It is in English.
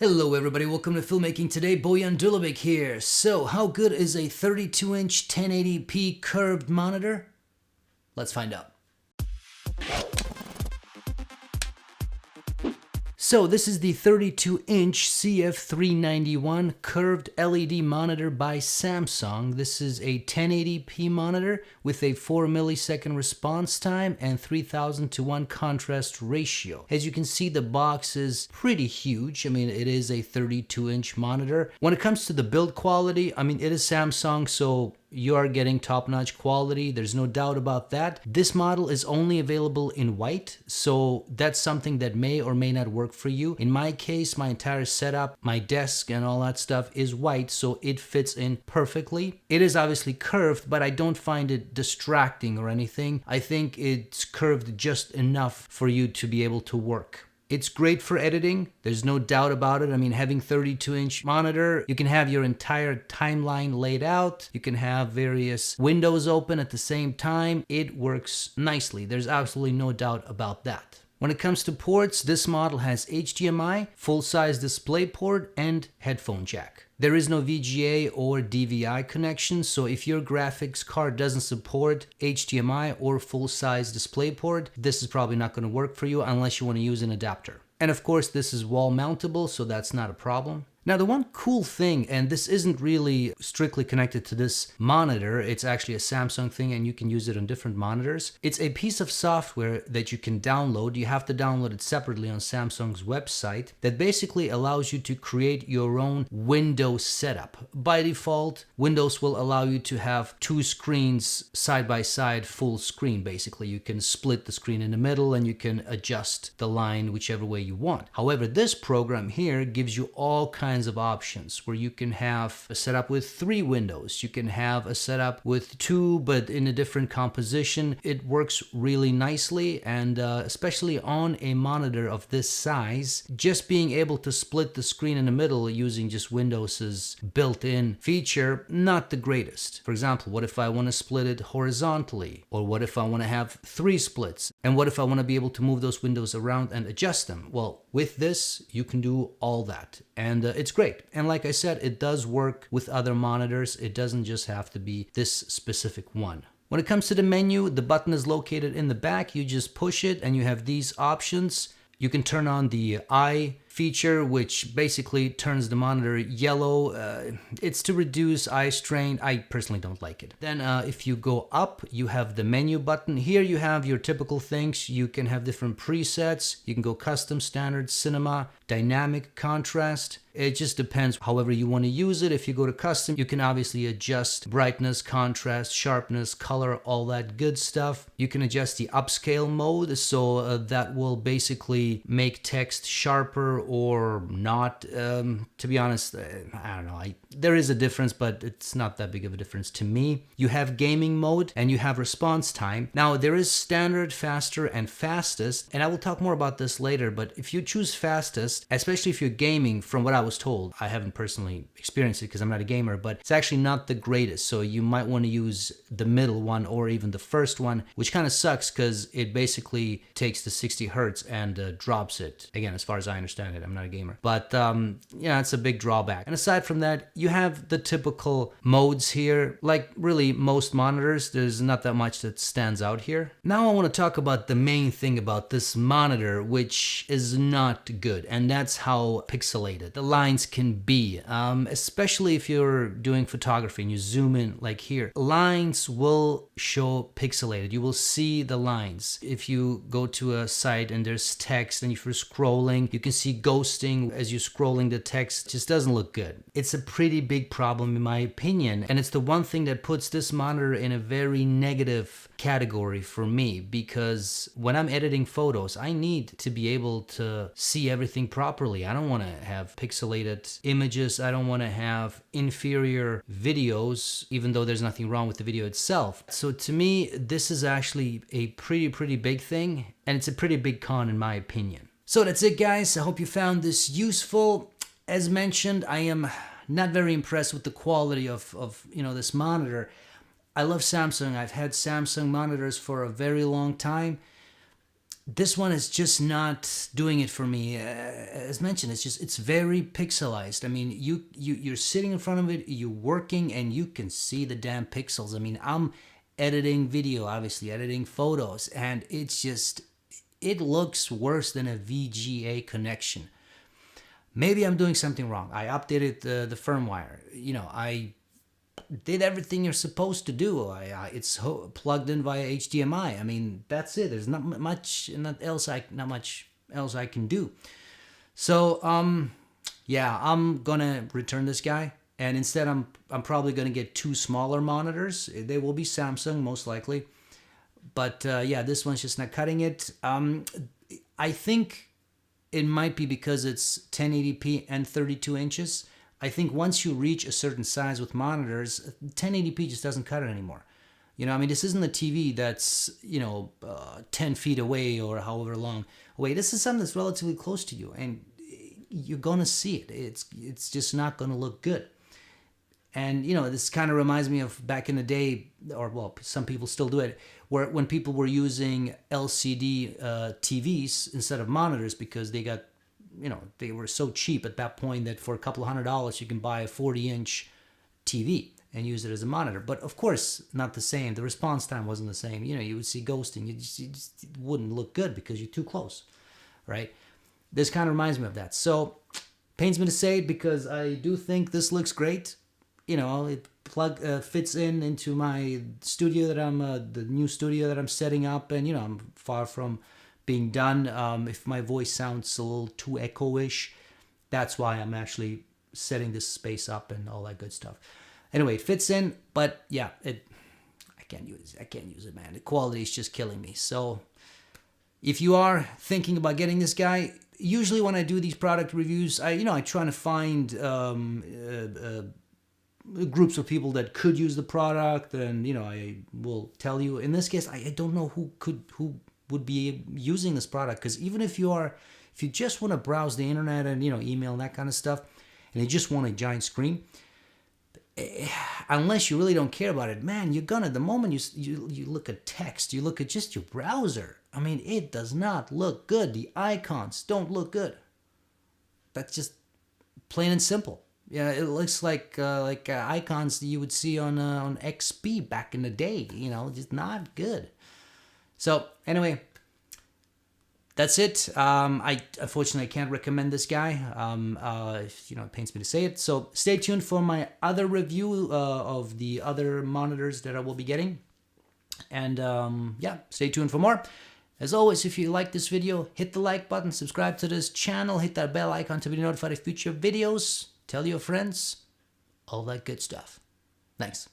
Hello everybody, welcome to Filmmaking today. Boyan Dulabic here. So, how good is a 32-inch 1080p curved monitor? Let's find out. So this is the 32-inch CF391 curved LED monitor by Samsung. This is a 1080p monitor with a 4 millisecond response time and 3000:1 contrast ratio. As you can see, the box is pretty huge. I mean, it is a 32-inch monitor. When it comes to the build quality, I mean, it is Samsung, so you are getting top-notch quality. There's no doubt about that. This model is only available in white, so that's something that may or may not work for you. In my case, my entire setup, my desk and all that stuff is white, so it fits in perfectly. It is obviously curved, but I don't find it distracting or anything. I think it's curved just enough for you to be able to work. It's great for editing, there's no doubt about it. I mean, having 32-inch monitor, you can have your entire timeline laid out, you can have various windows open at the same time. It works nicely, there's absolutely no doubt about that. When it comes to ports, this model has HDMI, full-size DisplayPort, and headphone jack. There is no VGA or DVI connection, so if your graphics card doesn't support HDMI or full-size DisplayPort, this is probably not going to work for you unless you want to use an adapter. And of course, this is wall mountable, so that's not a problem. Now, the one cool thing, and this isn't really strictly connected to this monitor, it's actually a Samsung thing and you can use it on different monitors. It's a piece of software that you can download. You have to download it separately on Samsung's website that basically allows you to create your own Windows setup. By default, Windows will allow you to have two screens side by side, full screen basically. You can split the screen in the middle and you can adjust the line whichever way you want. However, this program here gives you all kinds of options where you can have a setup with 3 windows. You can have a setup with 2 but in a different composition. It works really nicely, and especially on a monitor of this size, just being able to split the screen in the middle using just Windows's built-in feature, not the greatest. For example, what if I want to split it horizontally? Or what if I want to have 3 splits? And what if I want to be able to move those windows around and adjust them? Well, with this, you can do all that. And it's great. And like I said, it does work with other monitors. It doesn't just have to be this specific one. When it comes to the menu, the button is located in the back. You just push it and you have these options. You can turn on the eye feature, which basically turns the monitor yellow. It's to reduce eye strain. I personally don't like it. Then if you go up, you have the menu button. Here you have your typical things. You can have different presets. You can go custom, standard, cinema, dynamic, contrast. It just depends however you want to use it. If you go to custom, you can obviously adjust brightness, contrast, sharpness, color, all that good stuff. You can adjust the upscale mode, so that will basically make text sharper or not. To be honest, I don't know. There is a difference, but it's not that big of a difference to me. You have gaming mode and you have response time. Now, there is standard, faster, and fastest, and I will talk more about this later, but if you choose fastest, especially if you're gaming, from what I was told, I haven't personally experienced it because I'm not a gamer, but it's actually not the greatest, so you might want to use the middle one or even the first one, which kind of sucks because it basically takes the 60 hertz and drops it. Again, as far as I understand it, I'm not a gamer, but yeah, it's a big drawback. And aside from that, you have the typical modes here. Like really most monitors, there's not that much that stands out here. Now I want to talk about the main thing about this monitor, which is not good, and that's how pixelated the lines can be, especially if you're doing photography and you zoom in like here. Lines will show pixelated. You will see the lines. If you go to a site and there's text and if you're scrolling, you can see ghosting as you're scrolling. The text just doesn't look good. It's a pretty big problem in my opinion, and it's the one thing that puts this monitor in a very negative category for me, because when I'm editing photos, I need to be able to see everything properly. I don't want to have pixelated images. I don't want to have inferior videos, even though there's nothing wrong with the video itself. So to me, this is actually a pretty big thing, and it's a pretty big con in my opinion. So that's it, guys. I hope you found this useful. As mentioned, I am not very impressed with the quality of this monitor. I love Samsung. I've had Samsung monitors for a very long time. this one is just not doing it for me. As mentioned, it's very pixelized. I mean, you're sitting in front of it, you're working, and you can see the damn pixels. I mean, I'm editing video, obviously editing photos, and it looks worse than a VGA connection. Maybe I'm doing something wrong. I updated the firmware. You know, I did everything you're supposed to do. It's plugged in via HDMI. I mean, that's it. There's not much else I can do. So yeah, I'm gonna return this guy, and instead I'm probably gonna get 2 smaller monitors. They will be Samsung most likely, but yeah, this one's just not cutting it. I think it might be because it's 1080p and 32 inches. I think once you reach a certain size with monitors, 1080p just doesn't cut it anymore. You know, I mean, this isn't a TV that's, 10 feet away or however long away. This is something that's relatively close to you, and you're going to see it. It's just not going to look good. And, this kind of reminds me of back in the day, or, well, some people still do it, where when people were using LCD TVs instead of monitors because they got, they were so cheap at that point that for a couple of $100 you can buy a 40-inch TV and use it as a monitor. But of course, not the same. The response time wasn't the same. You would see ghosting. It wouldn't look good because you're too close, right? This kind of reminds me of that. So, pains me to say it because I do think this looks great. It fits into my studio that the new studio that I'm setting up, and I'm far from being done. If my voice sounds a little too echo-ish, that's why I'm actually setting this space up and all that good stuff. Anyway, it fits in, but yeah, I can't use it, man. The quality is just killing me. So if you are thinking about getting this guy, usually when I do these product reviews, I try to find groups of people that could use the product, and I will tell you. In this case, I don't know who would be using this product, because even if you just want to browse the internet and email and that kind of stuff, and you just want a giant screen, unless you really don't care about it, man, the moment you look at text, you look at just your browser, I mean, it does not look good. The icons don't look good. That's just plain and simple. Yeah, it looks like icons that you would see on XP back in the day. Just not good. So anyway, that's it. I unfortunately can't recommend this guy. It pains me to say it. So stay tuned for my other review of the other monitors that I will be getting. And yeah, stay tuned for more. As always, if you like this video, hit the like button, subscribe to this channel, hit that bell icon to be notified of future videos, tell your friends, all that good stuff. Thanks.